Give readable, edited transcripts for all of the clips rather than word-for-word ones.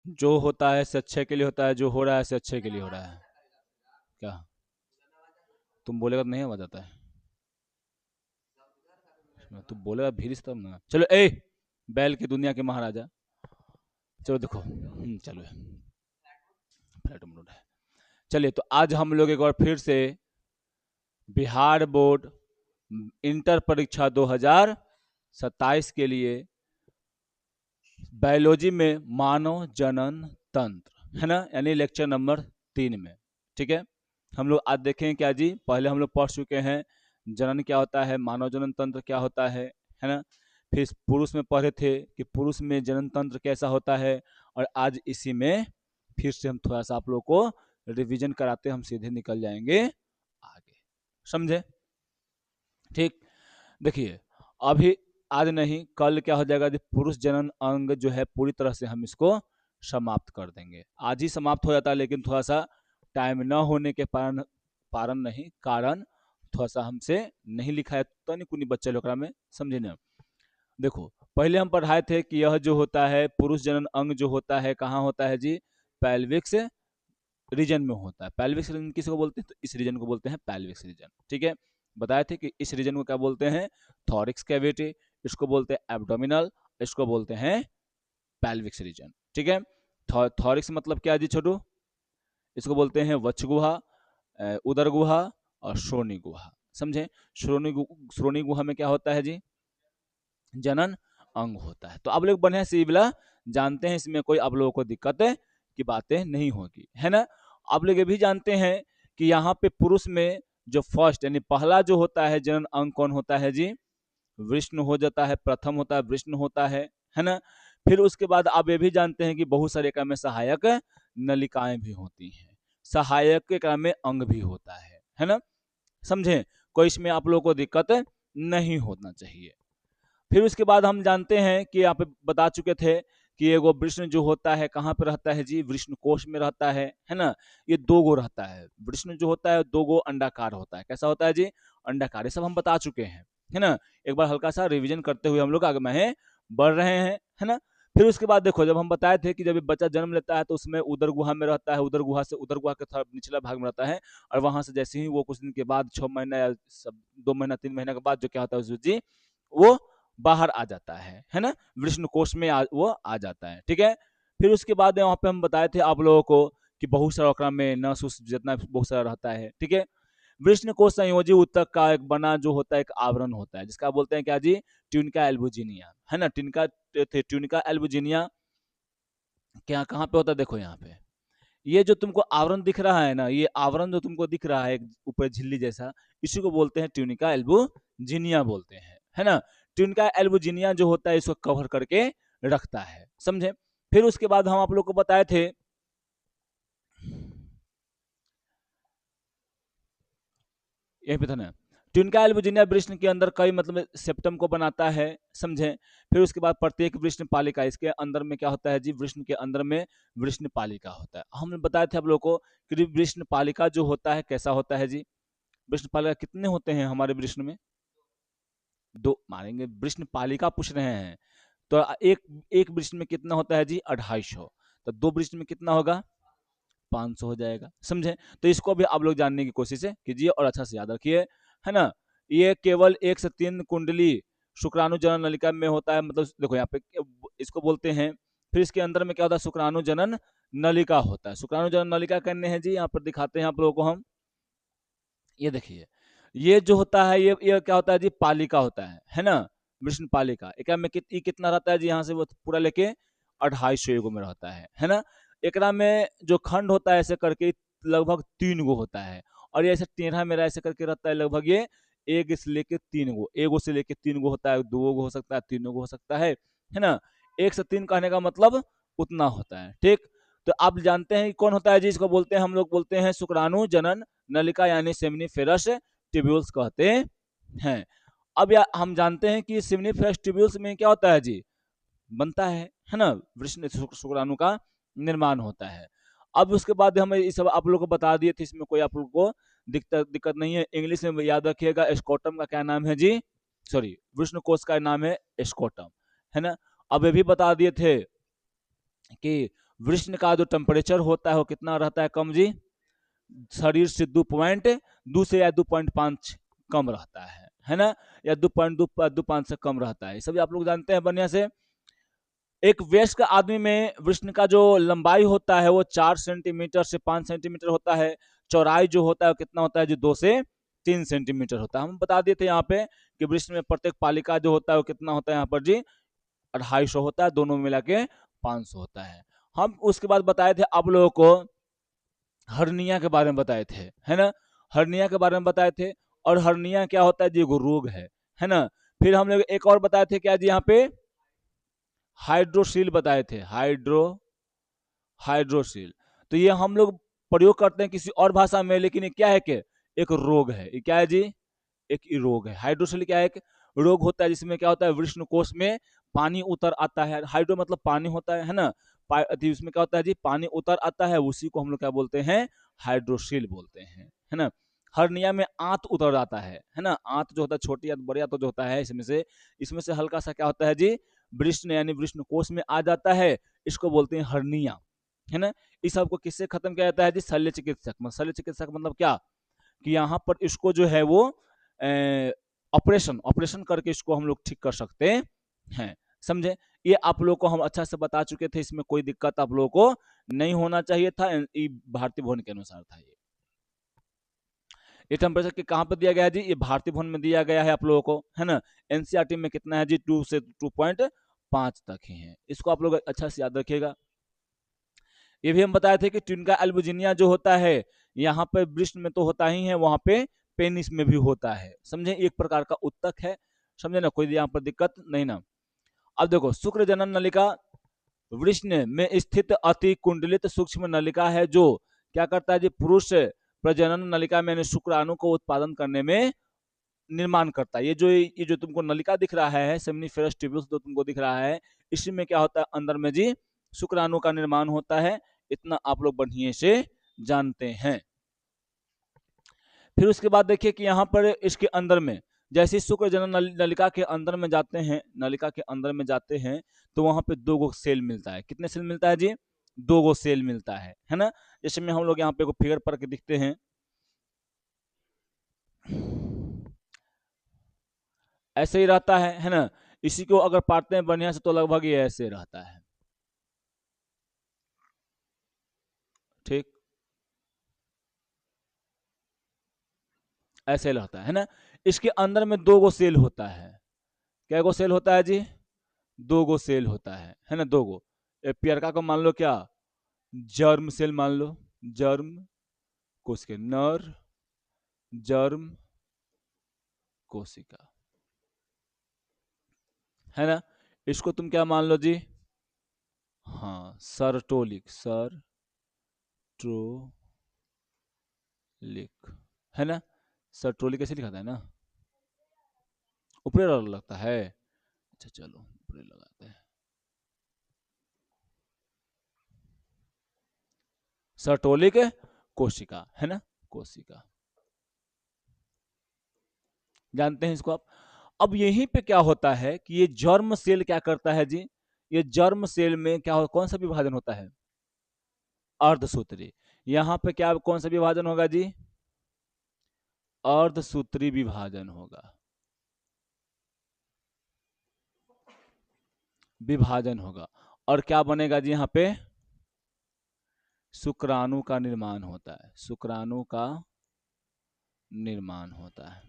जो होता है से अच्छे के लिए होता है, जो हो रहा है से अच्छे के लिए हो रहा है। क्या तुम बोलेगा तो नहीं आवाज आता है? तू बोलेगा भीड़ से तब ना। चलो ए, बैल की दुनिया के महाराजा, चलो देखो, चलो फ्लाइट मोड है। चलिए तो आज हम लोग एक बार फिर से बिहार बोर्ड इंटर परीक्षा 2027 के लिए बायोलॉजी में मानव जनन तंत्र है ना, यानी लेक्चर नंबर 3 में, ठीक है। हम लोग आज देखें क्या जी, पहले हम लोग पढ़ चुके हैं जनन क्या होता है, मानव जनन तंत्र क्या होता है ना। फिर पुरुष में पढ़े थे कि पुरुष में जनन तंत्र कैसा होता है, और आज इसी में फिर से हम थोड़ा सा आप लोग को रिवीजन कराते हम सीधे निकल जाएंगे आगे, समझे? ठीक। देखिए, अभी आज नहीं कल क्या हो जाएगा, पुरुष जनन अंग जो है पूरी तरह से हम इसको समाप्त कर देंगे। आज ही समाप्त हो जाता है, लेकिन थोड़ा सा टाइम न होने के कारण थोड़ा सा हमसे नहीं लिखा है, तो नहीं कुछ बच्चे लोग में, समझे ना। देखो, पहले हम पढ़ाए थे कि यह जो होता है पुरुष जनन अंग जो होता है कहाँ होता है जी, पैल्विक्स रीजन में होता है। पैल्विक रीजन किसको बोलते हैं, तो इस रीजन को बोलते हैं पैल्विक रीजन, ठीक है। बताए थे कि इस रीजन को क्या बोलते हैं, थॉरिक्स कैविटी, इसको बोलते हैं एब्डोमिनल, इसको बोलते हैं पैल्विक रीजन, ठीक है। थॉरिक्स मतलब क्या है जी छोटू, इसको बोलते हैं वक्ष गुहा, उदर गुहा और श्रोणी गुहा, समझे। श्रोणी गुहा में क्या होता है जी, जनन अंग होता है। तो आप लोग बढ़िया से वाला जानते हैं, इसमें कोई आप लोगों को दिक्कत की बातें नहीं होगी, है ना। आप लोग ये भी जानते हैं कि यहाँ पे पुरुष में जो फर्स्ट यानी पहला जो होता है जनन अंग कौन होता है जी, वृष्ण हो जाता है, प्रथम होता है वृष्ण होता है ना। फिर उसके बाद आप ये भी जानते हैं कि बहुत सारे क्रम में सहायक नलिकाएं भी होती हैं, सहायक के क्रम में अंग भी होता है ना, समझे। कोई इसमें आप लोगों को दिक्कत नहीं होना चाहिए। फिर उसके बाद हम जानते हैं कि यहाँ पे बता चुके थे कि एगो वृष्ण जो होता है कहाँ पे रहता है जी, वृष्ण कोश में रहता है ना। ये दो गो रहता है, वृष्ण जो होता है दो गो अंडाकार होता है, कैसा होता है जी, अंडाकार। ये सब हम बता चुके हैं, है ना। एक बार हल्का सा रिवीजन करते हुए हम लोग आगे में बढ़ रहे हैं, है ना। फिर उसके बाद देखो, जब हम बताए थे कि जब बच्चा जन्म लेता है तो उसमें उदर गुहा में रहता है, उदर गुहा से उदर गुहा के थोड़ा निचला भाग में रहता है, और वहां से जैसे ही वो कुछ दिन के बाद 6 महीना या 2 महीना 3 महीना के बाद जो क्या होता है जी, वो बाहर आ जाता है ना, वृष्ण कोश में वो आ जाता है, ठीक है। फिर उसके बाद वहां पे हम बताए थे आप लोगों को कि बहुत सारा ओकरा में नस उस जितना बहुत सारा रहता है, ठीक है। वृष्ण कोश संयोजी ऊतक का एक बना जो होता है एक आवरण होता है, जिसका बोलते हैं क्या जी, ट्यूनिका एल्बुजिनिया, है ना। ट्यूनिका एल्बुजिनिया क्या कहाँ पे होता है, देखो यहाँ पे ये जो तुमको आवरण दिख रहा है ना, ये आवरण जो तुमको दिख रहा है ऊपर झिल्ली जैसा, इसी को बोलते हैं ट्यूनिका एल्बुजिनिया बोलते हैं, है ना। ट्यूनिका एल्बुजिनिया जो होता है इसको कवर करके रखता है, समझे। फिर उसके बाद हम आप लोग को बताए थे, यही पे था ना, ट्यूनिका एल्बुजिनिया वृष्ण के अंदर कई मतलब सेप्टम को बनाता है, समझे। फिर उसके बाद प्रत्येक वृष्ण पालिका, इसके अंदर में क्या होता है जी, वृष्ण के अंदर में वृष्ण पालिका होता है। हमने बताया थे आप लोग को कि वृष्ण पालिका जो होता है कैसा होता है जी, वृष्ण पालिका कितने होते हैं हमारे वृष्ण में, दो मारेंगे, वृष्ण पालिका पूछ रहे हैं, तो एक एक वृष्ण में कितना होता है जी, 250, तो दो वृष्ण में कितना होगा, 500 हो जाएगा, समझे। तो इसको भी आप लोग जानने की कोशिश कीजिए और अच्छा से याद रखिए, है ना। ये केवल 1 से 3 कुंडली शुक्राणु जनन नलिका में होता है, मतलब देखो यहाँ पे इसको बोलते हैं। फिर इसके अंदर में क्या होता है, शुक्राणु जनन नलिका होता है। शुक्राणु जनन नलिका करने हैं जी, यहाँ पर दिखाते हैं आप लोगों को हम, ये देखिए, ये जो होता है ये क्या होता है जी, पालिका होता है ना, वृष्ण पालिका। एक में कितना रहता है जी, यहाँ से वो पूरा लेके 250 में रहता है ना। एकरा में जो खंड होता है ऐसे करके लगभग 3 गो होता है, और ये ऐसे टेढ़ा मेरा ऐसे करके रहता है, लगभग ये एक से लेके 3 गो, एगो से लेके 3 गो होता है, 2 गो हो सकता है, 3 गो हो सकता है ना। 1 से 3 कहने का मतलब उतना होता है, ठीक। तो आप जानते हैं कि कौन होता है जी, इसको बोलते हैं हम लोग बोलते हैं शुक्राणु जनन नलिका, यानी सेमिनिफेरस ट्यूब्यूल्स कहते हैं। अब हम जानते हैं कि सेमिनिफेरस ट्यूब्यूल्स में क्या होता है जी, बनता है ना, वृष्ण शुक्राणु का निर्माण होता है। अब उसके बाद हमें ये सब आप लोग को बता दिए थे, इसमें कोई आप लोग को दिक्कत नहीं है। इंग्लिश में याद रखिएगा, स्कोटम का क्या नाम है जी, सॉरी, वृष्ण कोश का नाम है स्कोटम, है ना। अब ये भी बता दिए थे कि वृष्ण का जो टेम्परेचर होता है वो कितना रहता है, कम जी, शरीर से 2 से या 2.5 कम रहता है ना, या 2.25 से कम रहता है, ये सभी आप लोग जानते हैं बढ़िया से। एक वयस्क आदमी में वृष्ण का जो लंबाई होता है वो 4 सेंटीमीटर से 5 सेंटीमीटर होता है, चौड़ाई जो होता है वो कितना होता है जी, 2 से 3 सेंटीमीटर होता है। हम बता दिए थे यहाँ पे कि वृष्ण में प्रत्येक पालिका जो होता है वो कितना होता है यहाँ पर जी, 250 होता है, दोनों मिला के 500 होता है। हम उसके बाद बताए थे आप लोगों को हर्निया के बारे में बताए थे, है ना, हर्निया के बारे में बताए थे। और हर्निया क्या होता है जी, एगो रोग है ना। फिर हम लोग एक और बताए थे क्या जी, यहाँ पे हाइड्रोसील बताए थे, हाइड्रोसील। तो ये हम लोग प्रयोग करते हैं किसी और भाषा में, लेकिन ये क्या है कि एक रोग है, ये क्या है जी, एक रोग है। हाइड्रोसील क्या है, एक रोग होता है जिसमें क्या होता है, वृष्ण कोश में पानी उतर आता है। हाइड्रो मतलब पानी होता है ना, उसमें क्या होता है जी, पानी उतर आता है, उसी को हम लोग क्या बोलते हैं, हाइड्रोसील बोलते हैं, है ना। हर्निया में आंत उतर आता है ना, आंत जो होता है छोटी या बड़ी आंत जो होता है, इसमें से हल्का सा क्या होता है जी, वृष्ण यानी वृष्ण कोश में आ जाता है, इसको बोलते हैं हर्निया, है ना। इस सबको किससे खत्म किया जाता है जी, शल्य चिकित्सक। शल्य चिकित्सक मतलब क्या, कि यहाँ पर इसको जो है वो ऑपरेशन ऑपरेशन करके इसको हम लोग ठीक कर सकते हैं, समझे। ये आप लोग को हम अच्छा से बता चुके थे, इसमें कोई दिक्कत आप लोगों को नहीं होना चाहिए था, ये भारतीय भवन के अनुसार था। ये टेम्परेचर के कहाँ पर दिया गया है जी, ये भारतीय भवन में दिया गया है आप लोगों को, है ना। एनसीईआरटी में कितना है जी, 2 से 2.5 तक ही है, इसको आप लोग अच्छा से याद रखिएगा। ये भी हम बताए थे कि ट्विनका एल्बुजिनिया जो होता है, यहाँ पे वृष्ण में तो होता ही है, वहां पे पेनिस में भी होता है, समझे, एक प्रकार का उत्तक है, समझे ना, कोई यहाँ पर दिक्कत नहीं ना। अब देखो, शुक्र जनन नलिका वृष्ण में स्थित अति कुंडलित सूक्ष्म नलिका है, जो क्या करता है जी, पुरुष प्रजनन नलिका में शुक्राणु को उत्पादन करने में निर्माण करता है। ये जो तुमको नलिका दिख रहा है, सेमिनिफेरस ट्यूब्यूल्स जो तुमको दिख रहा है, इसी में क्या होता है, अंदर में जी शुक्राणु का निर्माण होता है, इतना आप लोग बढ़िया से जानते हैं। फिर उसके बाद देखिए कि यहाँ पर इसके अंदर में जैसे शुक्र जनन नलिका के अंदर में जाते हैं, नलिका के अंदर में जाते हैं, तो वहां पे 2 गो सेल मिलता है। कितने सेल मिलता है जी, 2 गो सेल मिलता है ना। जैसे में हम लोग यहाँ पे फिगर पर के दिखते हैं, ऐसे ही रहता है ना। इसी को अगर पाटते हैं बढ़िया से तो लगभग ये ऐसे रहता है, ठीक, ऐसे रहता है ना। इसके अंदर में 2 गो सेल होता है, क्या गो सेल होता है जी, 2 गो सेल होता है ना, 2 गो। पियरका को मान लो क्या, जर्म सेल मान लो, जर्म कोशिका, नर जर्म कोशिका, है ना। इसको तुम क्या मान लो जी, हाँ, सर्टोलिक, सर्टोलिक, है ना। सर्टोलिक कैसे लिखा था ना, ऊपर लगता है, अच्छा चलो ऊपर लगाते हैं, सर्टोलिक कोशिका, है ना, कोशिका, जानते हैं इसको आप। अब यहीं पे क्या होता है कि ये जर्म सेल क्या करता है जी, ये जर्म सेल में क्या हो, कौन सा विभाजन होता है, अर्धसूत्री। यहाँ पे क्या कौन सा विभाजन होगा जी, अर्धसूत्री विभाजन होगा, विभाजन होगा। और क्या बनेगा जी, यहाँ पे शुक्राणु का निर्माण होता है, शुक्राणु का निर्माण होता है।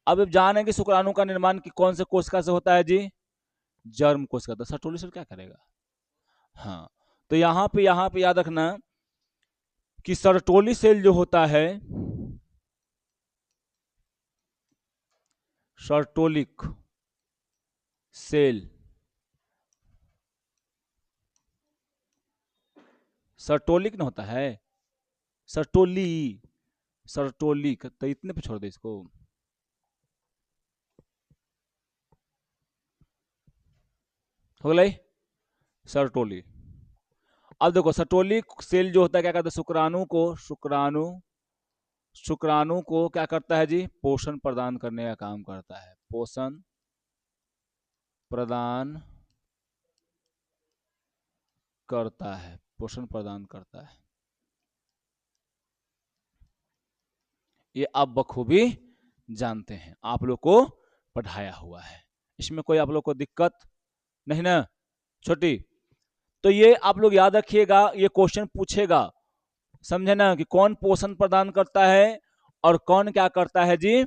अब जाने कि शुक्राणु का निर्माण की कौन से कोशिका से होता है जी, जर्म कोशिका। तो सर्टोली सेल क्या करेगा, हाँ, तो यहाँ पे याद रखना कि सर्टोली सेल जो होता है, सर्टोलिक सेल, सर्टोलिक ना होता है, सर्टोली, सर्टोलिक, तो इतने पे छोड़ दे इसको। हो गई सर्टोली। अब देखो, सर्टोलिक सेल जो होता है क्या करता है, शुक्राणु को क्या करता है जी, पोषण प्रदान करने का काम करता है, पोषण प्रदान करता है, पोषण प्रदान करता है। ये आप बखूबी जानते हैं, आप लोग को पढ़ाया हुआ है, इसमें कोई आप लोग को दिक्कत नहीं ना छोटी। तो ये आप लोग याद रखिएगा, ये क्वेश्चन पूछेगा, समझे ना, कि कौन पोषण प्रदान करता है और कौन क्या करता है जी,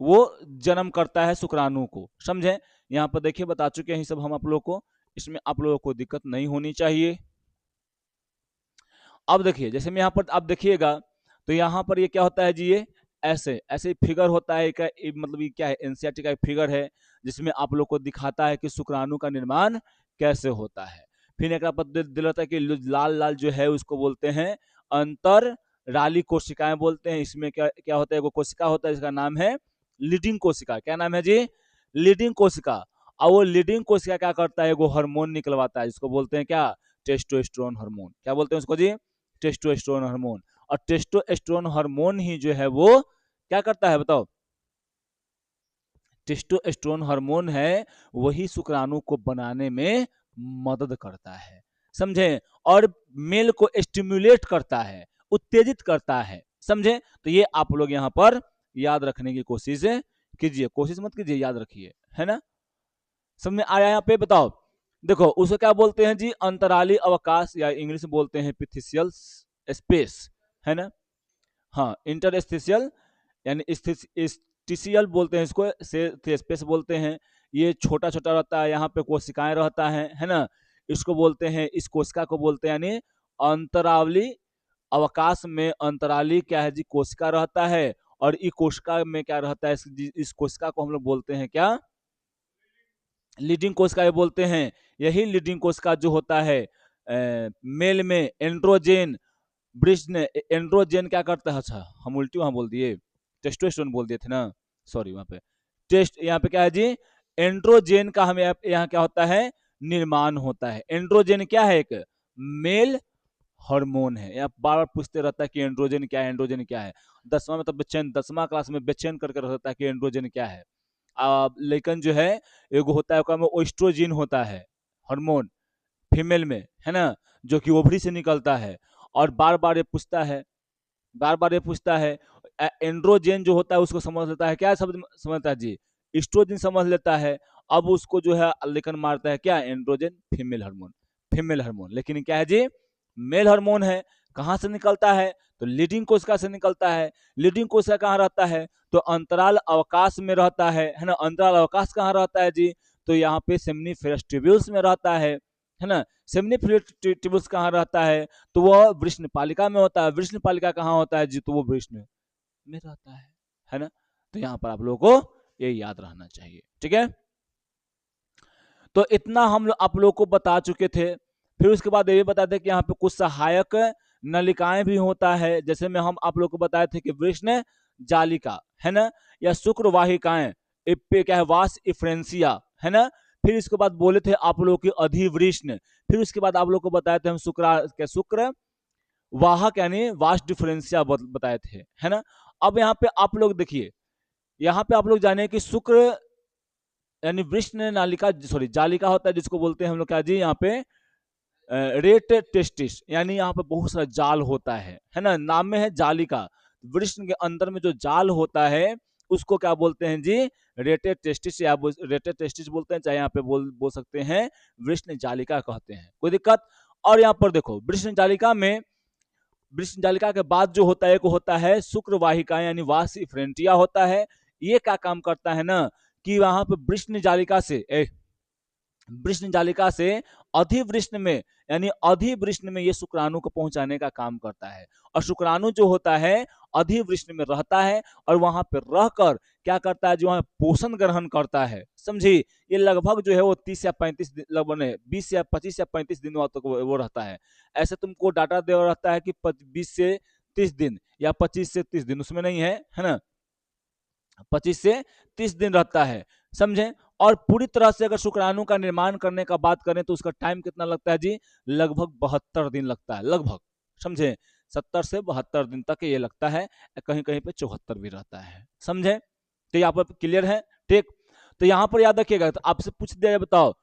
वो जन्म करता है शुक्राणु को, समझे। यहाँ पर देखिए बता चुके हैं सब हम आप लोग को, इसमें आप लोगों को दिक्कत नहीं होनी चाहिए। अब देखिए जैसे मैं यहाँ पर आप देखिएगा, तो यहाँ पर ये क्या होता है जी, ये ऐसे ऐसे फिगर होता है, मतलब ये क्या है, एनसीईआरटी का एक फिगर है जिसमें आप लोग को दिखाता है कि शुक्राणु का निर्माण कैसे होता है। फिर एक दिल होता है कि लाल लाल जो है उसको बोलते हैं अंतर राली कोशिकाएं बोलते हैं। इसमें क्या क्या होता है, वो कोशिका होता है, इसका नाम है लीडिंग कोशिका। क्या नाम है जी, लीडिंग कोशिका। और वो लीडिंग कोशिका क्या करता है, वो हार्मोन निकलवाता है, जिसको बोलते हैं क्या, टेस्टोस्टेरोन हार्मोन। क्या बोलते हैं उसको जी, टेस्टोस्टेरोन हार्मोन। और टेस्टोस्टेरोन हार्मोन ही जो है वो क्या करता है बताओ, टेस्टोस्टेरोन हार्मोन है वही शुक्राणु को बनाने में मदद करता है, समझे। और मेल को स्टिमुलेट करता है, उत्तेजित करता है, समझे। तो ये आप लोग यहाँ पर याद रखने की कोशिश कीजिए, कोशिश मत कीजिए, याद रखिए, है ना। समझ में आया यहाँ पे, बताओ। देखो उसको क्या बोलते हैं जी, अंतराली अवकाश, या इंग्लिश में बोलते हैं पिथिशियल स्पेस, है ना। हाँ, इंटरस्टिशियल यानी स्टिशियल बोलते हैं इसको, से स्पेस बोलते हैं। ये छोटा छोटा रहता है, यहाँ पे कोशिकाएं रहता है ना। इसको बोलते हैं, इस कोशिका को बोलते हैं यानी अंतरावली अवकाश में अंतराली क्या है जी, कोशिका रहता है। और इस कोशिका में क्या रहता है, इस कोशिका को हम लोग बोलते हैं क्या, लीडिंग कोशिका बोलते हैं। यही लीडिंग कोशिका जो होता है मेल में एंड्रोजेन ब्रिज ने, एंड्रोजेन क्या करता है, अच्छा हम उल्टी वहां बोल दिए, टेस्टोस्टेरोन बोल दिए थे ना, सॉरी। वहां पे टेस्ट, यहाँ पे क्या है जी, एंड्रोजेन का हमें यहाँ क्या होता है, निर्माण होता है। एंड्रोजेन क्या है, एक मेल हार्मोन है। यहाँ बार बार पूछते रहता है कि एंड्रोजन क्या है, एंड्रोजन क्या है। 10वां में तो बेचैन, 10वां क्लास में बेचैन करके रहता है कि एंड्रोजन क्या है। लेकिन जो है एगो होता है में ओस्ट्रोजिन होता है हार्मोन फीमेल में, है ना, जो कि ओवरी से निकलता है। और बार बार ये पूछता है, बार बार ये पूछता है, एंड्रोजन जो होता है उसको समझ लेता है क्या, शब्द समझता है जी, एस्ट्रोजन समझ लेता है। अब उसको जो है लेकिन मारता है क्या, androgen female hormone, female hormone. लेकिन क्या है जी, मेल हार्मोन है। कहाँ से निकलता है, तो लीडिंग कोशिका से निकलता है। लीडिंग कोशिका कहाँ रहता है, तो अंतराल अवकाश में रहता है ना। अंतराल अवकाश कहाँ रहता है जी, तो यहाँ पे सेमिनिफेरस ट्यूब्यूल्स में रहता है ना। सेमिनिफेरस ट्यूब्यूल्स कहाँ रहता है, तो वह वृष्णपालिका में होता है। वृष्णपालिका कहाँ होता है जी, तो वो वृष्ण में रहता है ना। तो यहाँ पर आप लोगों को ये याद रहना चाहिए, ठीक है। तो इतना हम आप लोग को बता चुके थे। फिर उसके बाद ये भी बता दें कि यहाँ पे कुछ सहायक नलिकाएं भी होता है, जैसे में हम आप लोग को बताए थे कि वृष्ण जालिका, है ना, या शुक्र वाहिकाएं, क्या है, वास इफ्रेंसिया, है ना। फिर इसके बाद बोले थे आप लोग की अधिवृष्ण। फिर उसके बाद आप लोग को बताए थे हम शुक्र वाहक यानी वास डिफरेंसिया बताए थे, है ना। अब यहाँ पे आप लोग देखिए, यहाँ पे आप लोग जाने कि शुक्र यानी वृष्ण नालिका, सॉरी जालिका होता है, जिसको बोलते हैं हम लोग क्या जी, यहाँ पे रेट टेस्टिस, यानी यहाँ पे बहुत सारा जाल होता है ना, नाम में है जालिका। वृष्ण के अंदर में जो जाल होता है उसको क्या बोलते हैं जी, रेटेड टेस्टिस, या रेटेड टेस्टिस बोलते हैं, चाहे यहाँ पे बोल सकते हैं वृष्ण जालिका कहते हैं, कोई दिक्कत। और यहाँ पर देखो वृष्ण जालिका में, वृष्ण जालिका के बाद जो होता है, एक होता है शुक्र वाहिका यानी वास इफ्रेंटिया होता है। ये क्या काम करता है ना, कि वहां पे वृष्ण जालिका से वृष्ण जालिका से अधिवृष्ण में, यानी अधिवृष्ण में ये शुक्राणु को पहुंचाने का काम करता है। और शुक्राणु जो होता है अधिवृष्ण में रहता है, और वहां पर रहकर क्या करता है, जो वहां पोषण ग्रहण करता है, समझी। ये लगभग जो है वो 30 या 35 दिन, लगभग 20 या 25 या 35 दिन तक वो रहता है। ऐसे तुमको डाटा दे रहता है कि 20 से 30 दिन या 25 से 30 दिन, उसमें नहीं है ना, 25 से 30 दिन रहता है, समझे। और पूरी तरह से अगर शुक्राणु का निर्माण करने का बात करें तो उसका टाइम कितना लगता है जी, लगभग 72 दिन लगता है, लगभग, समझे। 70 से 72 दिन तक ये लगता है, कहीं कहीं पे 74 भी रहता है, समझे। तो यहाँ पर क्लियर है, ठीक। तो यहाँ पर याद रखिएगा, तो आपसे पूछ दिया, बताओ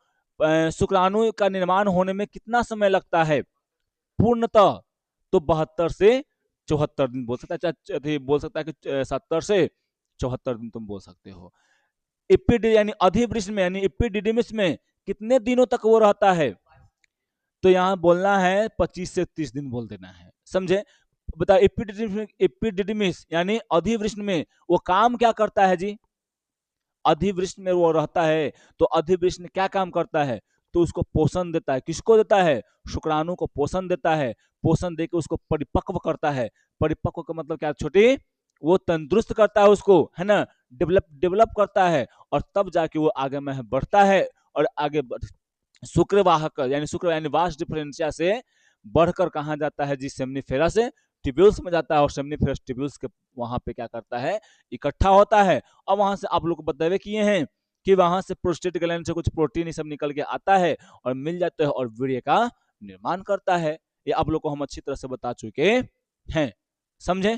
शुक्राणु का निर्माण होने में कितना समय लगता है पूर्णतः? तो 72 से 74 दिन बोल सकता है, चाहे बोल सकता है कि 70 से 74 दिन तुम बोल सकते हो। इपिड यानी अधिवृष्ण में यानी इपिडिडिमिस में कितने दिनों तक वो रहता है? तो यहाँ बोलना है 25 से 30 दिन बोल देना है, समझे? बता, इपिडिडिमिस यानी अधिवृष्ण में वो काम क्या करता है जी? अधिवृष्ण में वो रहता है, तो अधिवृष्ण क्या काम करता है? तो उसको पोषण देता है। किसको देता है? शुक्राणु को पोषण देता है। पोषण देके उसको परिपक्व करता है। परिपक्व का मतलब क्या छोटी? वो तंदुरुस्त करता है उसको, है ना, डेवलप डेवलप करता है, और तब जाके वो आगे में बढ़ता है, और आगे शुक्रवाहक यानी शुक्र यानी वास डिफरेंशिया से बढ़कर कहाँ जाता है जी? सेमनीफेरा से ट्यूब्यूल्स में जाता है, और सेमनीफेरस ट्यूब्यूल्स के वहां पे क्या करता है? इकट्ठा होता है। और वहां से आप लोग को बतावे किए हैं कि वहां से प्रोस्टेट ग्लैंड से कुछ प्रोटीन ये सब निकल के आता है और मिल जाता है, और वीर्य का निर्माण करता है। ये आप लोग को हम अच्छी तरह से बता चुके हैं, समझे?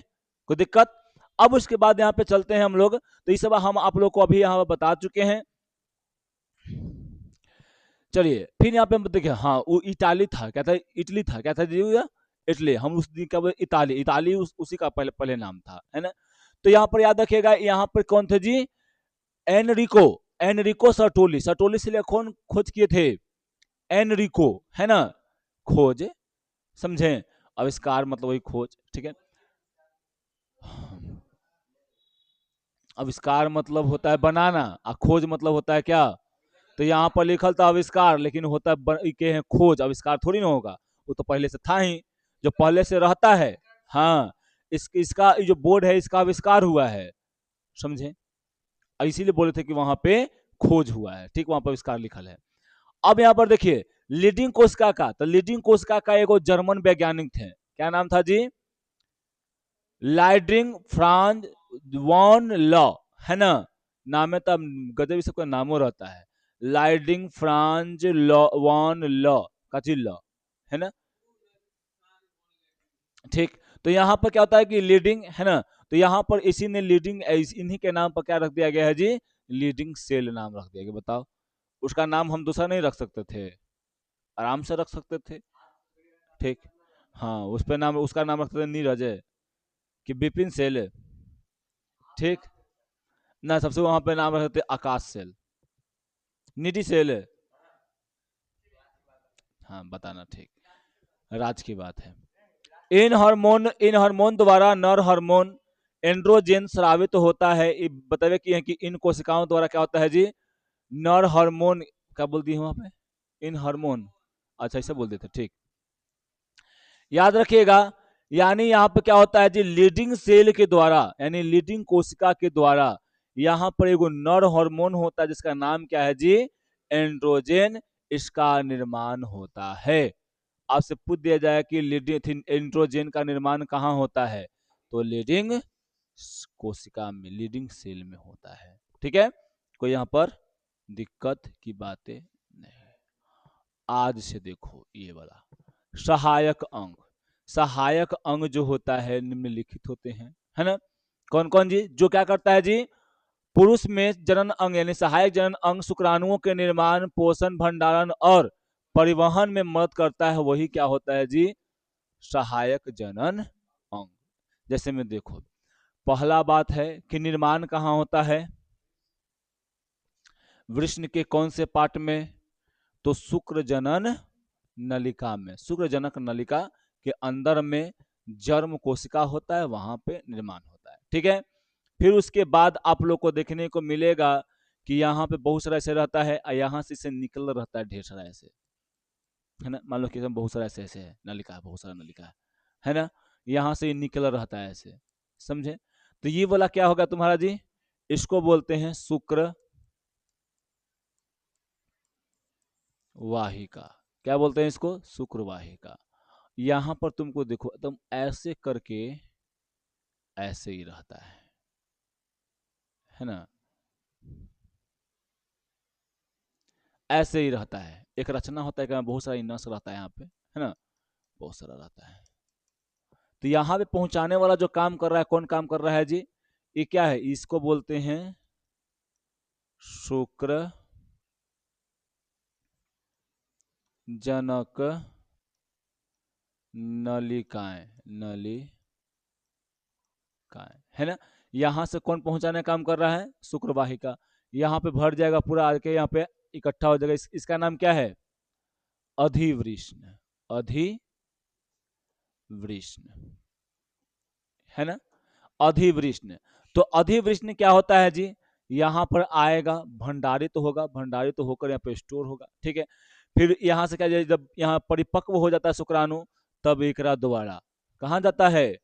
कोई दिक्कत? अब उसके बाद यहाँ पे चलते हैं हम लोग। तो ये सब हम आप लोग को अभी यहाँ बता चुके हैं। चलिए फिर यहाँ पे हम देखिए, हाँ वो इटाली था, क्या था? इटली था, क्या था जी? इटली। हम उस दिन का इताली, इताली उसी का पहले पहले नाम था, है ना? तो यहाँ पर याद रखिएगा, यहाँ पर कौन थे जी? Enrico, Enrico Sertoli. सर्टोली से लिए कौन खोज किए थे? एनरिको, है ना? खोज, समझे? आविष्कार मतलब वही खोज, ठीक है? आविष्कार मतलब होता है बनाना, और खोज मतलब होता है क्या? तो यहाँ पर लिखल था आविष्कार, लेकिन होता है के हैं खोज। आविष्कार थोड़ी ना होगा, वो तो पहले से था ही, जो पहले से रहता है। हाँ, इसका जो बोर्ड है, इसका आविष्कार हुआ है, समझे? इसीलिए बोले थे कि वहां पे खोज हुआ है, ठीक? वहां पर आविष्कार लिखल है। अब यहाँ पर देखिए, लीडिंग कोशिका का, तो लीडिंग कोशिका का एक जर्मन वैज्ञानिक थे, क्या नाम था जी? लाइडिंग फ्रांज वॉन लॉ, है ना? नाम में तब गजब सबका नामों रहता है। लाइडिंग फ्रांज लॉ वॉन लॉ का लॉ, है ना? ठीक। तो यहाँ पर क्या होता है कि लीडिंग, है ना? तो यहाँ पर इसी ने लीडिंग, इन्हीं के नाम पर क्या रख दिया गया है जी? लीडिंग सेल नाम रख दिया गया। बताओ, उसका नाम हम दूसरा नहीं रख सकते थे? आराम से रख सकते थे, ठीक? हाँ, उस पर नाम, उसका नाम रखते थे नीरज कि बिपिन सेल, ठीक ना? सबसे वहां पे नाम रखते थे आकाश सेल, निधि सेल। हाँ, बताना, ठीक, राज की बात है। इन हार्मोन द्वारा नर हार्मोन एंड्रोजन स्रावित होता है। बतावे कि है कि इन कोशिकाओं द्वारा क्या होता है जी? नर हार्मोन, क्या बोल दिए वहां पे? इन हार्मोन, अच्छा ऐसे बोल देते, ठीक। याद रखिएगा, यानी यहाँ पे क्या होता है जी? लीडिंग सेल के द्वारा यानी लीडिंग कोशिका के द्वारा यहाँ पर एगो नर हार्मोन होता है, जिसका नाम क्या है जी? एंड्रोजन। इसका निर्माण होता है। आपसे पूछ दिया जाए कि लीडिंग एंड्रोजन का निर्माण कहाँ होता है, तो लीडिंग कोशिका में, लीडिंग सेल में होता है, ठीक है? कोई यहाँ पर दिक्कत की बातें नहीं। आज से देखो ये वाला सहायक अंग। सहायक अंग जो होता है निम्नलिखित होते हैं, है ना? कौन कौन जी? जो क्या करता है जी? पुरुष में जनन अंग यानी सहायक जनन अंग शुक्राणुओं के निर्माण, पोषण, भंडारण और परिवहन में मदद करता है, वही क्या होता है जी? सहायक जनन अंग। जैसे में देखो, पहला बात है कि निर्माण कहाँ होता है? वृष्ण के कौन से पार्ट में? तो शुक्र जनन नलिका में। शुक्र जनक नलिका के अंदर में जर्म कोशिका होता है, वहां पे निर्माण होता है, ठीक है? फिर उसके बाद आप लोग को देखने को मिलेगा कि यहाँ पे बहुत सारा ऐसे रहता है, और यहाँ से इसे निकल रहता है ढेर सारा ऐसे, है ना? मान लो कि बहुत सारा ऐसे ऐसे है, नलिका है, बहुत सारा नलिका है ना? यहाँ से निकल रहता है ऐसे, समझे? तो ये वाला क्या होगा तुम्हारा जी? इसको बोलते हैं शुक्र वाहिका। क्या बोलते हैं इसको? शुक्र वाहिका। यहाँ पर तुमको देखो, तुम ऐसे करके ऐसे ही रहता है ना? ऐसे ही रहता है, एक रचना होता है कि बहुत सारा नस रहता है यहाँ पे, है ना? बहुत सारा रहता है। तो यहाँ पे पहुंचाने वाला जो काम कर रहा है, कौन काम कर रहा है जी? ये क्या है? इसको बोलते हैं शुक्र जनक नलिकाएं, नलिकाएं, है ना। यहां से कौन पहुंचाने का काम कर रहा है, शुक्रवाहिका। यहाँ पे भर जाएगा पूरा आके, यहाँ पे इकट्ठा हो जाएगा। इसका नाम क्या है, अधिवृष्ण, अधिवृष्ण, है ना, अधिवृष्ण। तो अधिवृष्ण क्या होता है जी, यहाँ पर आएगा, भंडारित तो होगा, भंडारित तो होकर यहाँ पे स्टोर होगा, ठीक है। फिर यहाँ से क्या, जब यहाँ परिपक्व हो जाता है शुक्राणु, तब एकरा दोबारा कहाँ जाता है,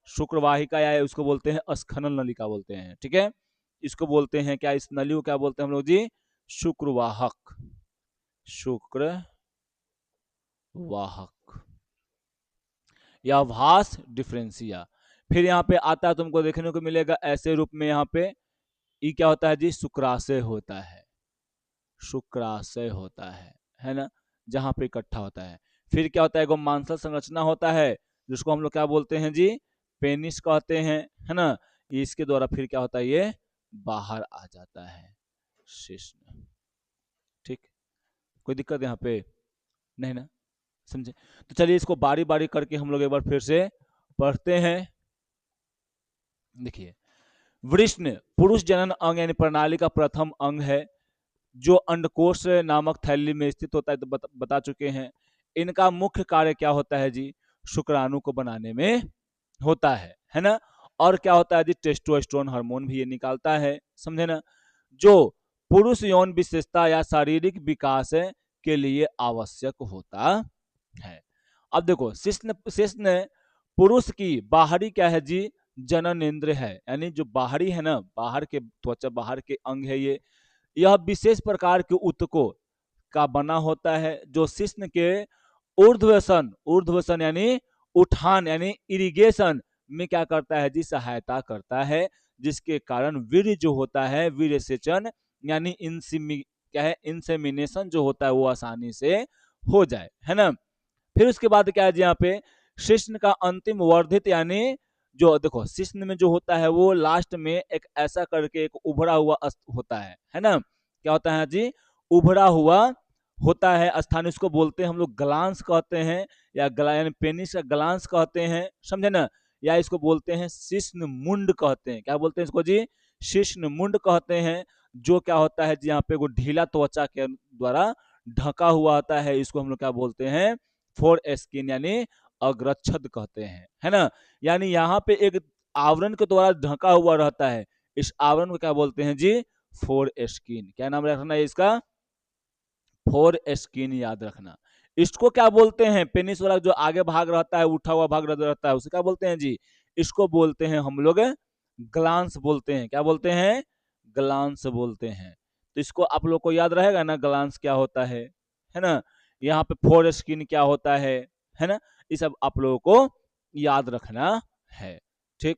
शुक्रवाहिका, या उसको बोलते हैं स्खनन नलिका बोलते हैं, ठीक है। इसको बोलते हैं क्या, इस नली को क्या बोलते हैं हम लोग जी, शुक्रवाहक, शुक्रवाहक या भास डिफरेंसिया। फिर यहाँ पे आता है, तुमको देखने को मिलेगा ऐसे रूप में, यहाँ पे ये क्या होता है जी, शुक्राशय होता है, शुक्राशय होता है ना, जहां पे इकट्ठा होता है। फिर क्या होता है, एगो मांसल संरचना होता है, जिसको हम लोग क्या बोलते हैं जी, पेनिस कहते हैं, है ना। इसके द्वारा फिर क्या होता है, ये बाहर आ जाता है, शिश्न, ठीक। कोई दिक्कत यहाँ पे नहीं ना, समझे। तो चलिए इसको बारी बारी करके हम लोग एक बार फिर से पढ़ते हैं। देखिए, वृष्ण पुरुष जनन अंग यानी प्रणाली का प्रथम अंग है, जो अंडकोश नामक थैली में स्थित होता है, तो बता चुके हैं। इनका मुख्य कार्य क्या होता है जी, शुक्राणु को बनाने में होता है ना। और क्या होता है जी, टेस्टोस्टेरोन हार्मोन भी ये निकालता है, समझे ना, जो पुरुष यौन विशेषता या शारीरिक विकास के लिए आवश्यक होता है। अब देखो, शिश्न शिश्न पुरुष की बाहरी क्या है जी, जनन इंद्र है, यानी जो बाहरी है ना, बाहर के त्वचा, बाहर के अंग है ये। यह विशेष प्रकार के उत्तकों का बना होता है, जो शिश्न के ऊर्ध्वसन, ऊर्ध्वसन यानी उठान यानी इरिगेशन में क्या करता है जी, सहायता करता है, जिसके कारण वीर्य जो होता है, वीर्य सेचन यानी इंसिमी क्या है, इंसेमिनेशन जो होता है वो आसानी से हो जाए, है ना। फिर उसके बाद क्या है जी, यहाँ पे शिश्न का अंतिम वर्धित यानी, जो देखो शिश्न में जो होता है वो लास्ट में एक ऐसा करके एक उभरा हुआ होता है ना। क्या होता है जी, उभरा हुआ होता है स्थान, इसको बोलते हैं हम लोग ग्लांस कहते हैं, या यानी पेनिस का ग्लांस कहते हैं, समझे ना। या इसको बोलते हैं शिश्न मुंड कहते हैं, क्या बोलते हैं इसको जी, शिश्न मुंड कहते हैं। जो क्या होता है जी, यहाँ पे वो ढीला त्वचा के द्वारा ढका हुआ होता है, इसको हम लोग क्या बोलते हैं, फोर स्किन यानी अग्रछद कहते हैं, है ना। यानी यहाँ पे एक आवरण के द्वारा ढका हुआ रहता है, इस आवरण को क्या बोलते हैं जी, फोर स्किन। क्या नाम रखना है इसका, फोर स्किन, याद रखना। इसको क्या बोलते हैं, पेनिस वाला जो आगे भाग रहता है, उठा हुआ भाग रहता है, उसे क्या बोलते हैं जी, इसको बोलते हैं हम लोग ग्लांस बोलते हैं। क्या बोलते हैं, ग्लांस बोलते हैं। तो इसको आप लोग को याद रहेगा ना, ग्लांस क्या होता है ना। यहाँ पे फोर स्किन क्या होता है ना, ये सब आप लोगों को याद रखना है, ठीक।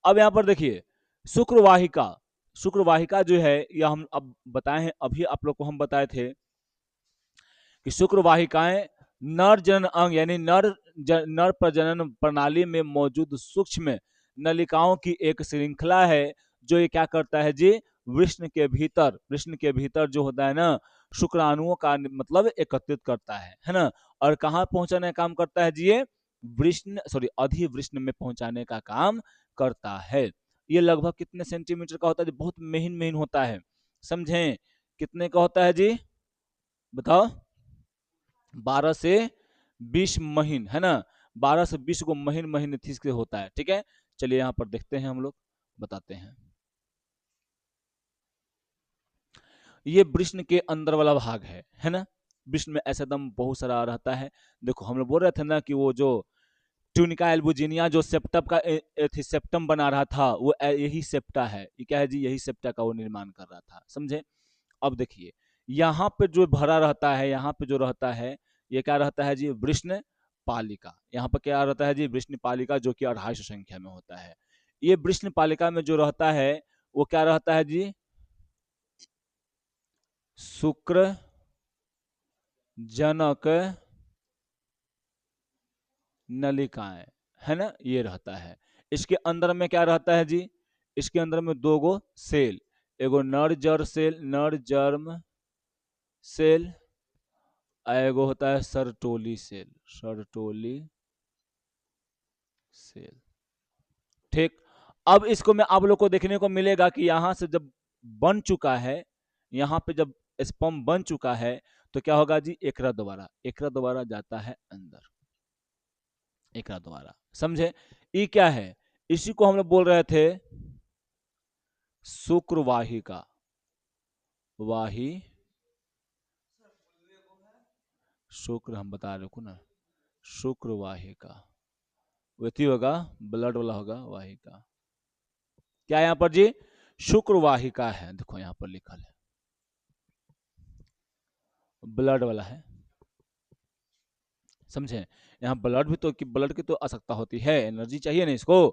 अब यहाँ पर देखिए, शुक्रवाहिका, शुक्रवाहिका जो है, यह हम अब बताए हैं, अभी आप लोग को हम बताए थे कि शुक्रवाहिकाएं नर जनन अंग यानी नर प्रजनन प्रणाली में मौजूद सूक्ष्म नलिकाओं की एक श्रृंखला है, जो ये क्या करता है जी, वृष्ण के भीतर जो होता है ना, शुक्राणुओं का मतलब एकत्रित करता है ना। और कहाँ पहुंचाने का काम करता है जी, ये वृष्ण सॉरी अधिवृष्ण में पहुंचाने का काम करता है। ये लगभग कितने सेंटीमीटर का होता है, बहुत महीन महीन होता है, समझे। कितने का होता है जी, बताओ, 12 से 20 महीन, है ना। 12 से 20 को महीन महीन थी से होता है, ठीक है। चलिए यहाँ पर देखते हैं हम लोग, बताते हैं। ये वृष्ण के अंदर वाला भाग है ना। वृष्ण में ऐसा दम बहुत सारा रहता है। देखो हम लोग बोल रहे थे ना कि वो जो ट्यूनिका एल्बुजिनिया जो सेप्टम का सेप्टम बना रहा था, वो यही सेप्टा है, ये क्या है जी, यही सेप्टा का वो निर्माण कर रहा था, समझे। अब देखिए, यहाँ पे जो भरा रहता है, यहाँ पे जो रहता है, ये क्या रहता है जी, वृष्ण पालिका। यहाँ पर क्या रहता है जी, वृष्ण पालिका, जो कि 250 संख्या में होता है। ये वृष्ण पालिका में जो रहता है, वो क्या रहता है जी, शुक्र जनक नलिकाएं, है ना, ये रहता है। इसके अंदर में क्या रहता है जी, इसके अंदर में दो गो सेल, एगो नर जर सेल, नर जर्म सेल, एगो होता है सर्टोली सेल, सर्टोली सेल। ठीक, अब इसको मैं आप लोग को देखने को मिलेगा कि यहां से जब बन चुका है, यहाँ पे जब स्पर्म बन चुका है तो क्या होगा जी, एकरा दोबारा जाता है अंदर, एकरा दोबारा, समझे। ये क्या है, इसी को हम लोग बोल रहे थे शुक्रवाहिका, वाही, शुक्र हम बता रहे को ना, शुक्रवाहिका, वही होगा, ब्लड वाला होगा वाहिका। क्या यहाँ पर जी, शुक्रवाहिका है, देखो यहाँ पर लिखा है ब्लड वाला है, समझे। यहाँ ब्लड भी तो, कि ब्लड की तो आवश्यकता होती है, एनर्जी चाहिए ना इसको,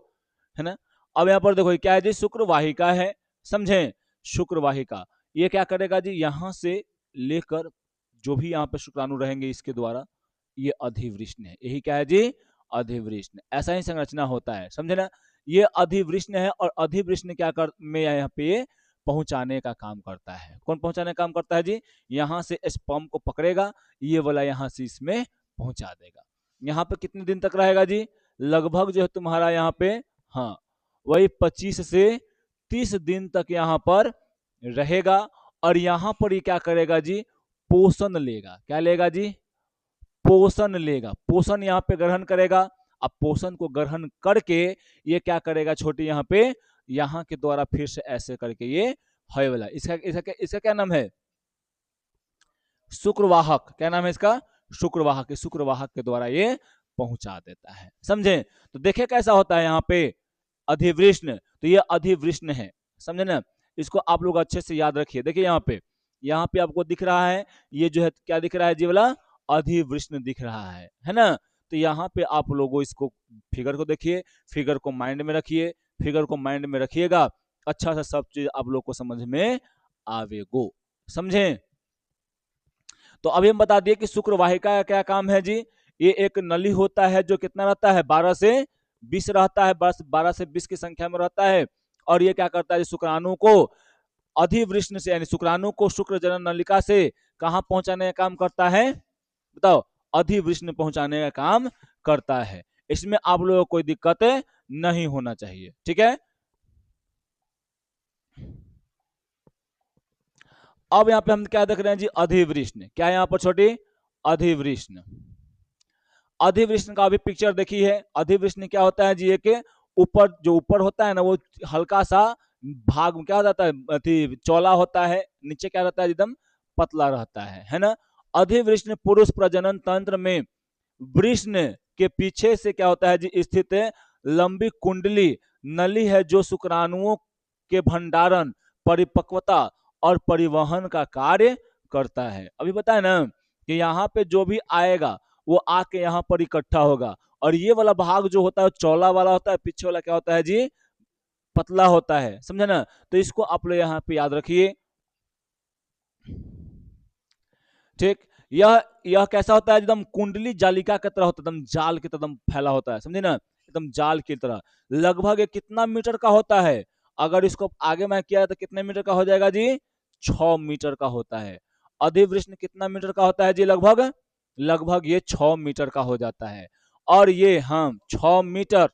है ना। अब यहाँ पर देखो क्या है जी, शुक्रवाहिका है, समझे। शुक्रवाहिका ये क्या करेगा जी, यहाँ से लेकर जो भी यहाँ पे शुक्राणु रहेंगे इसके द्वारा, ये अधिवृष्ण है, यही क्या है जी, अधिवृष्ण। ऐसा ही संरचना होता है, समझे ना। ये अधिवृष्ण है, और अधिवृष्ण क्या कर में यहाँ पे पहुंचाने का काम करता है। कौन पहुंचाने का काम करता है जी, यहाँ से स्पर्म को पकड़ेगा, ये वाला यहाँ से इसमें पहुंचा देगा। यहाँ पे कितने दिन तक रहेगा जी, लगभग जो है तुम्हारा यहाँ पे, हाँ वही 25 से 30 दिन तक यहाँ पर रहेगा। और यहाँ पर ये क्या करेगा जी, पोषण लेगा, क्या लेगा जी, पोषण लेगा, पोषण यहाँ पे ग्रहण करेगा। अब पोषण को ग्रहण करके ये क्या करेगा छोटी, यहाँ पे यहाँ के द्वारा फिर से ऐसे करके ये है वाला, इसका क्या नाम है, शुक्रवाहक। क्या नाम है इसका, शुक्रवाहक। शुक्रवाहक के द्वारा ये पहुंचा देता है, समझे। तो देखे कैसा होता है यहाँ पे अधिवृष्ण, तो ये अधिवृष्ण है, समझे ना। इसको आप लोग अच्छे से याद रखिए। देखिए यहाँ पे आपको दिख रहा है, ये जो है क्या दिख रहा है जी, वाला अधिवृष्ण दिख रहा है ना। तो यहाँ पे आप लोगों इसको फिगर को देखिए, फिगर को माइंड में रखिए, फिगर को माइंड में रखिएगा, अच्छा सा सब चीज आप लोग को समझ में आवेगो, समझे। तो अभी हम बता दिए कि शुक्रवाहिका का क्या काम है जी, ये एक नली होता है जो कितना रहता है, 12 से 20 रहता है, 12 से 20 की संख्या में रहता है। और ये क्या करता है, शुक्राणु को अधिवृष्ण से, यानी शुक्राणु को शुक्र जनन नलिका से कहां पहुंचाने का काम करता है, बताओ, अधिवृष्ण पहुंचाने का काम करता है। इसमें आप लोगों को कोई दिक्कत नहीं होना चाहिए, ठीक है। अब यहाँ पे हम क्या देख रहे हैं जी, अधिवृष्ण। क्या यहाँ पर छोटी, अधिवृष्ण। अधिवृष्ण का अभी पिक्चर देखी है। अधिवृष्ण क्या होता है जी, एक ऊपर जो ऊपर होता है ना, वो हल्का सा भाग क्या हो जाता है, अति चौला होता है, नीचे क्या रहता है, एकदम पतला रहता है ना। अधिवृष्ण पुरुष प्रजनन तंत्र में वृष्ण के पीछे से क्या होता है जी, स्थित लंबी कुंडली नली है, जो शुक्राणुओं के भंडारण, परिपक्वता और परिवहन का कार्य करता है। अभी बताया ना कि यहाँ पे जो भी आएगा वो आके यहाँ पर इकट्ठा होगा, और ये वाला भाग जो होता है चौला वाला होता है, पीछे वाला क्या होता है जी, पतला होता है, समझे ना। तो इसको आप लोग यहाँ पे याद रखिए, ठीक। यह कैसा होता है, एकदम कुंडली जालिका की तरह होता है, एकदम जाल की तरह फैला होता है, समझे ना, एकदम जाल की तरह। लगभग ये कितना मीटर का होता है, अगर इसको आगे मैं किया तो कितने मीटर का हो जाएगा जी, 6 मीटर का होता है। अधिवृष्ण कितना मीटर का होता है जी, लगभग लगभग ये 6 मीटर का हो जाता है। और ये हम 6 मीटर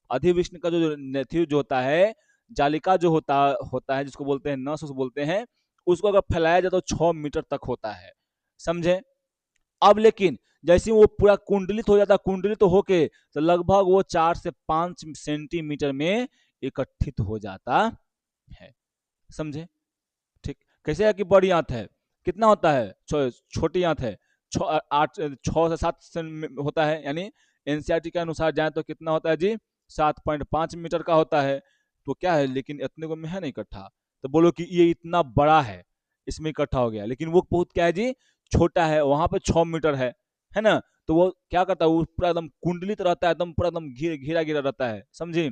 अधिवृष्ण का जो नेथिव जो होता है, जालिका जो होता होता है, जिसको बोलते हैं नस बोलते हैं, उसको अगर फैलाया जाए तो 6 मीटर तक होता है, समझे। अब लेकिन जैसे वो पूरा कुंडलित हो जाता है, कुंडलित होके तो लगभग वो 4 से 5 सेंटीमीटर में इकट्ठित हो जाता है, समझे। ठीक, कैसे है कि बड़ी आंत है, कितना होता है, छोटी आंत है 6 से 7 होता है, यानी एनसीईआरटी के अनुसार जाए तो कितना होता है जी, 7.5 मीटर का होता है। तो क्या है, लेकिन इतने को में है नहीं इकट्ठा, तो बोलो कि ये इतना बड़ा है, इसमें इकट्ठा हो गया, लेकिन वो बहुत क्या है जी, छोटा है, वहां पे 6 मीटर है ना। तो वो क्या करता है, वो पूरा एकदम कुंडलित रहता है, एकदम पूरा एकदम घिरा घिरा रहता है, समझी।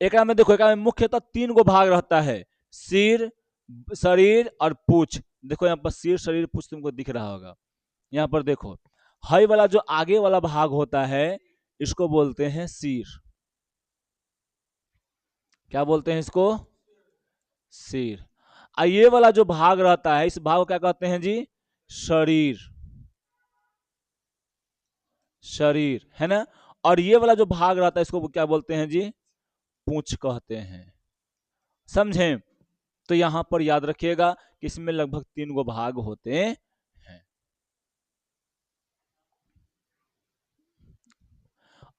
एक में देखो, एक में मुख्यतः 3 गो भाग रहता है, सिर, शरीर और पूछ। देखो यहाँ पर सिर, शरीर, पूछ तुमको दिख रहा होगा। यहाँ पर देखो, हई वाला जो आगे वाला भाग होता है, इसको बोलते हैं सिर। क्या बोलते हैं इसको, सिर। और ये वाला जो भाग रहता है, इस भाग को क्या कहते हैं जी, शरीर, शरीर है ना। और ये वाला जो भाग रहता है इसको क्या बोलते हैं जी, पूंछ कहते हैं। समझें? तो यहां पर याद रखिएगा कि इसमें लगभग 3 गो भाग होते हैं।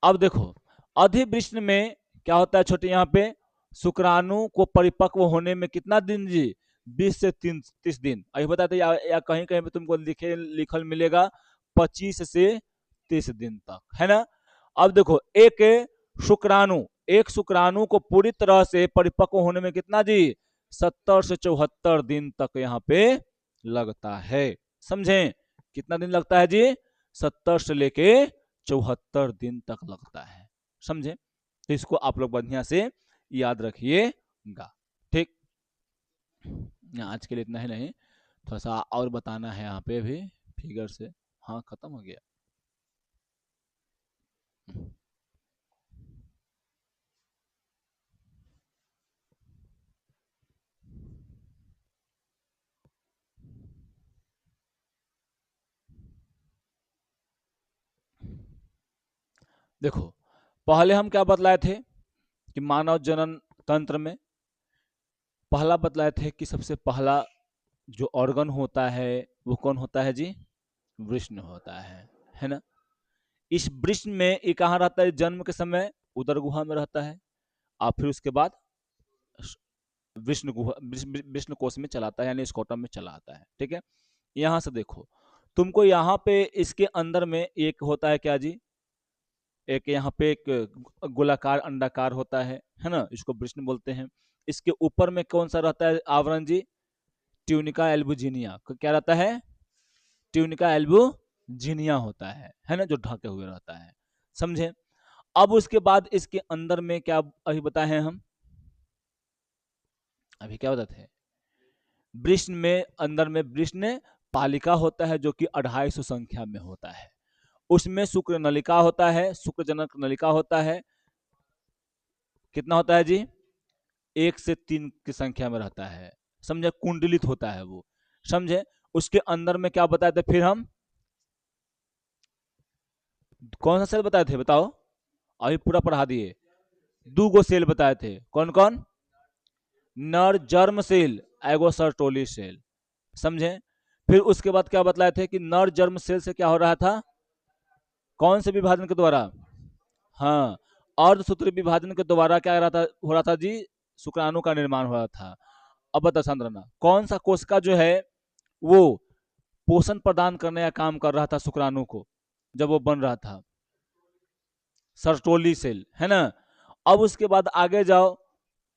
अब देखो, अधिवृष्ण में क्या होता है छोटे, यहाँ पे शुक्राणु को परिपक्व होने में कितना दिन जी, 20 से 30 दिन। अभी बताते या कहीं कहीं पे तुमको लिखल मिलेगा 25 से 30 दिन तक, है ना। अब देखो, शुक्राणु एक शुक्राणु को पूरी तरह से परिपक्व होने में कितना जी, 70 से 74 दिन तक यहाँ पे लगता है। समझें? कितना दिन लगता है जी, 70 से लेके 74 दिन तक लगता है। समझे? तो इसको आप लोग बढ़िया से याद रखिएगा। ठीक, आज के लिए इतना ही नहीं, थोड़ा सा और बताना है यहाँ पे भी फिगर से। हाँ, खत्म हो गया। देखो, पहले हम क्या बतलाए थे कि मानव जनन तंत्र में पहला बतलाए थे कि सबसे पहला जो ऑर्गन होता है वो कौन होता है जी, वृष्ण होता है ना। इस वृष्ण में ये कहाँ रहता है, जन्म के समय उदर गुहा में रहता है, और फिर उसके बाद विष्णु कोश में चलाता है, यानी स्कोटम में चला आता है। ठीक है, यहां से देखो, तुमको यहाँ पे इसके अंदर में एक होता है क्या जी, एक यहाँ पे एक गोलाकार अंडाकार होता है ना, इसको वृष्ण बोलते हैं। इसके ऊपर में कौन सा रहता है आवरण जी, ट्यूनिका एल्बुजिनिया। क्या रहता है, ट्यूनिका एल्बुजिनिया होता है ना, जो ढके हुए रहता है। समझे? अब उसके बाद इसके अंदर में क्या अभी बताए हैं हम, अभी क्या बताते हैं, वृष्ण में अंदर में वृष्ण पालिका होता है जो कि 250 संख्या में होता है। उसमें शुक्र नलिका होता है, शुक्रजनक नलिका होता है। कितना होता है जी, 1 से 3 की संख्या में रहता है। समझे? कुंडलित होता है वो। समझे? उसके अंदर में क्या बताए थे फिर हम, कौन सा सेल बताए थे बताओ, अभी पूरा पढ़ा दिए। 2 गो सेल बताए थे, कौन कौन, नर जर्म सेल, एगो सर्टोली सेल। समझे? फिर उसके बाद क्या बतलाए थे कि नर जर्म सेल से क्या हो रहा था, कौन से विभाजन के द्वारा, हाँ, अर्धसूत्री विभाजन के द्वारा क्या हो रहा था जी, शुक्राणु का निर्माण हो रहा था। अब बता सांद्रना, कौन सा कोशिका जो है वो पोषण प्रदान करने का काम कर रहा था शुक्राणु को जब वो बन रहा था, सर्टोली सेल, है ना। अब उसके बाद आगे जाओ,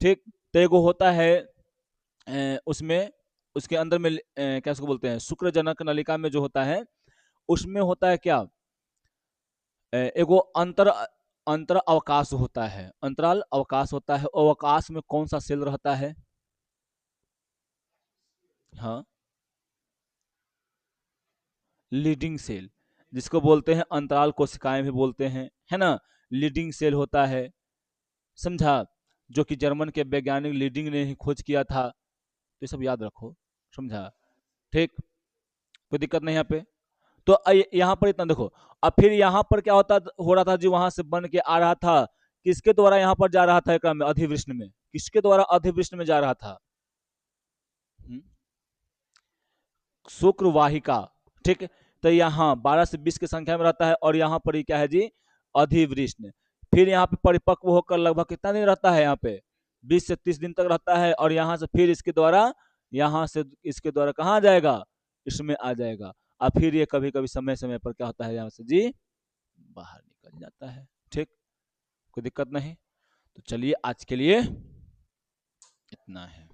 ठीक, तेगो होता है उसमें, उसके अंदर में क्या उसको बोलते हैं, शुक्रजनक नलिका में जो होता है उसमें होता है क्या, एगो अंतर अंतर अवकाश होता है, अंतराल अवकाश होता है। अवकाश में कौन सा सेल रहता है, हाँ, लीडिंग सेल, जिसको बोलते हैं अंतराल कोशिकाएं भी बोलते हैं, है ना। लीडिंग सेल होता है, समझा, जो कि जर्मन के वैज्ञानिक लीडिंग ने ही खोज किया था। तो ये सब याद रखो, समझा। ठीक, कोई दिक्कत नहीं यहाँ पे। तो यहाँ पर इतना देखो। अब फिर यहाँ पर क्या होता हो रहा था जी, वहां से बन के आ रहा था, किसके द्वारा यहाँ पर जा रहा था, एक में अधिवृष्ण में, किसके द्वारा अधिवृष्ण में जा रहा था, शुक्र वाहिका। ठीक, तो यहाँ 12 से 20 की संख्या में रहता है, और यहाँ पर क्या है जी, अधिवृष्ण। फिर यहाँ पे परिपक्व होकर लगभग कितना दिन रहता है, यहाँ पे 20 से 30 दिन तक रहता है, और यहाँ से फिर इसके द्वारा, यहाँ से इसके द्वारा कहाँ आ जाएगा, इसमें आ जाएगा। और फिर ये कभी कभी समय समय पर क्या होता है, यहाँ से जी बाहर निकल जाता है। ठीक, कोई दिक्कत नहीं। तो चलिए आज के लिए इतना है।